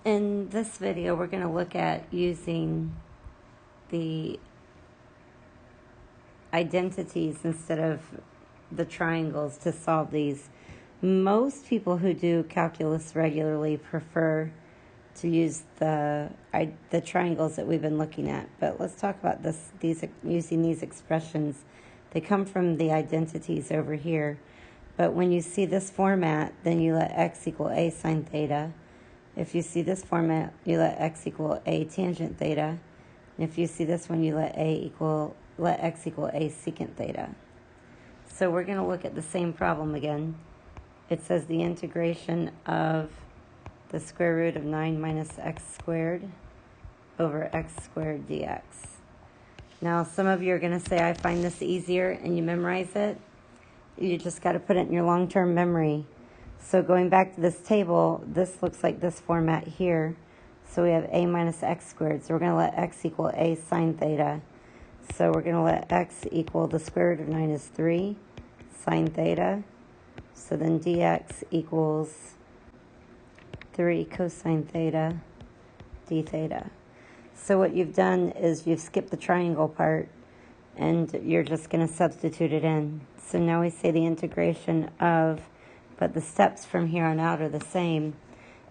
In this video, we're going to look at using the identities instead of the triangles to solve these. Most people who do calculus regularly prefer to use the triangles that we've been looking at. But let's talk about using these expressions. They come from the identities over here. But when you see this format, then you let x equal a sine theta. If you see this format, you let x equal a tangent theta. And if you see this one, you let x equal a secant theta. So we're going to look at the same problem again. It says the integration of the square root of 9 minus x squared over x squared dx. Now, some of you are going to say, I find this easier, and you memorize it. You just got to put it in your long-term memory. So going back to this table, this looks like this format here. So we have a minus x squared. So we're going to let x equal a sine theta. So we're going to let x equal the square root of 9 is 3 sine theta. So then dx equals 3 cosine theta d theta. So what you've done is you've skipped the triangle part, and you're just going to substitute it in. So now we say the integration of, but the steps from here on out are the same.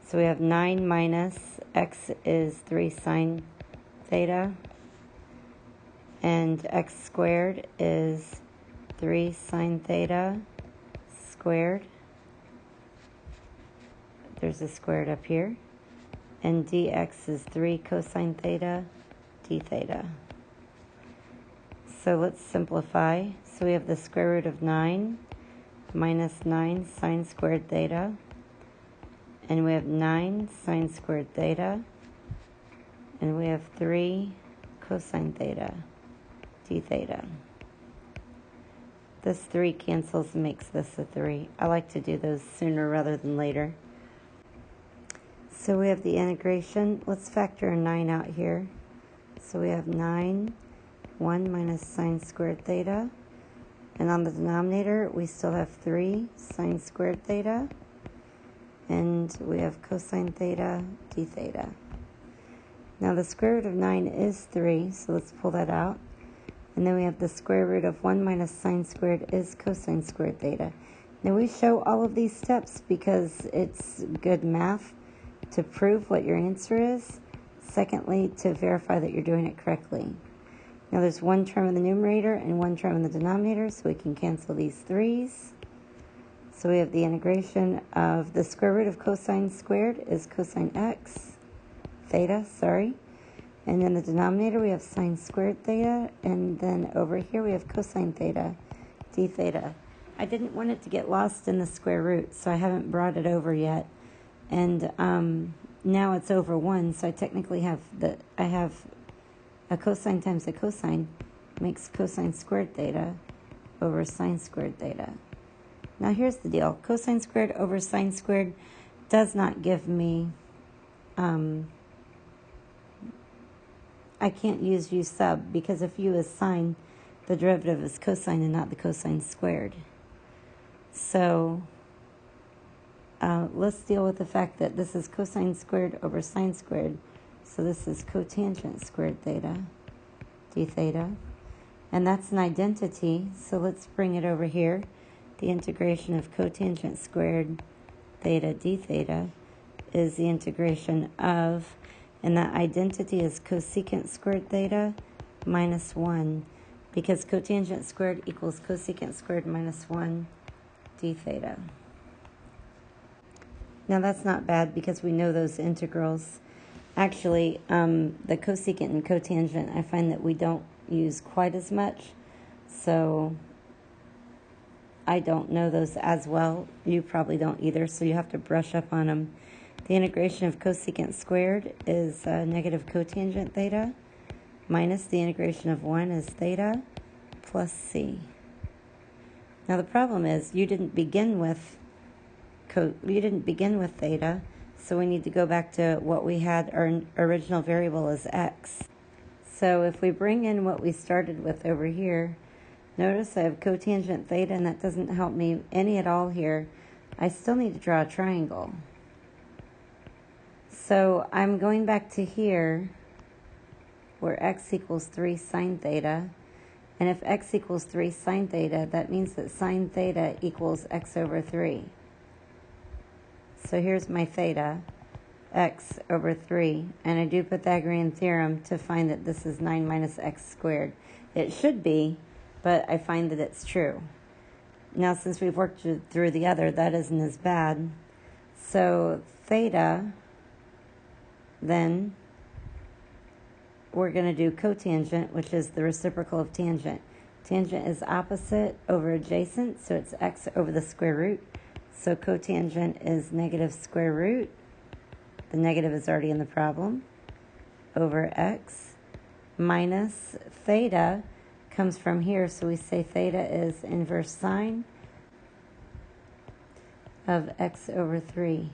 So we have 9 minus x is 3 sine theta, and x squared is 3 sine theta squared. There's a squared up here. And dx is 3 cosine theta d theta. So let's simplify. So we have the square root of 9 minus 9 sine squared theta. And we have 9 sine squared theta. And we have 3 cosine theta d theta. This 3 cancels and makes this a 3. I like to do those sooner rather than later. So we have the integration. Let's factor a 9 out here. So we have 9, 1 minus sine squared theta. And on the denominator, we still have 3 sine squared theta. And we have cosine theta d theta. Now the square root of 9 is 3, so let's pull that out. And then we have the square root of 1 minus sine squared is cosine squared theta. Now we show all of these steps because it's good math to prove what your answer is. Secondly, to verify that you're doing it correctly. Now there's one term in the numerator and one term in the denominator, so we can cancel these 3's. So we have the integration of the square root of cosine squared is cosine x theta, and in the denominator we have sine squared theta, and then over here we have cosine theta d theta. I didn't want it to get lost in the square root, so I haven't brought it over yet. And now it's over 1, so I technically have a cosine times a cosine makes cosine squared theta over sine squared theta. Now here's the deal. Cosine squared over sine squared does not give me, I can't use u sub, because if u is sine, the derivative is cosine and not the cosine squared. So let's deal with the fact that this is cosine squared over sine squared. So this is cotangent squared theta d theta. And that's an identity, so let's bring it over here. The integration of cotangent squared theta d theta is the integration of, and that identity is cosecant squared theta minus 1, because cotangent squared equals cosecant squared minus 1 d theta. Now that's not bad because we know those integrals. Actually, the cosecant and cotangent, I find that we don't use quite as much, so I don't know those as well. You probably don't either, so you have to brush up on them. The integration of cosecant squared is negative cotangent theta minus the integration of 1 is theta plus c. Now the problem is you didn't begin with theta, so we need to go back to what we had. Our original variable is x. So if we bring in what we started with over here, notice I have cotangent theta, and that doesn't help me any at all here. I still need to draw a triangle. So I'm going back to here where x equals 3 sine theta. And if x equals 3 sine theta, that means that sine theta equals x over 3. So here's my theta, x over 3. And I do Pythagorean theorem to find that this is 9 minus x squared. It should be, but I find that it's true. Now, since we've worked through the other, that isn't as bad. So theta, then we're going to do cotangent, which is the reciprocal of tangent. Tangent is opposite over adjacent, so it's x over the square root. So cotangent is negative square root. The negative is already in the problem. Over x minus theta comes from here, so we say theta is inverse sine of x over 3.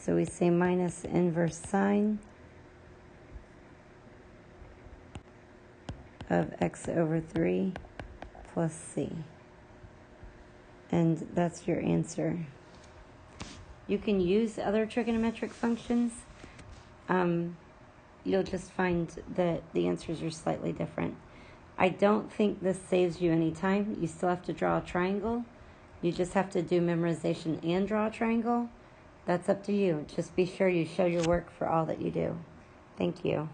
So we say minus inverse sine of x over 3 plus c. And that's your answer. You can use other trigonometric functions. You'll just find that the answers are slightly different. I don't think this saves you any time. You still have to draw a triangle. You just have to do memorization and draw a triangle. That's up to you. Just be sure you show your work for all that you do. Thank you.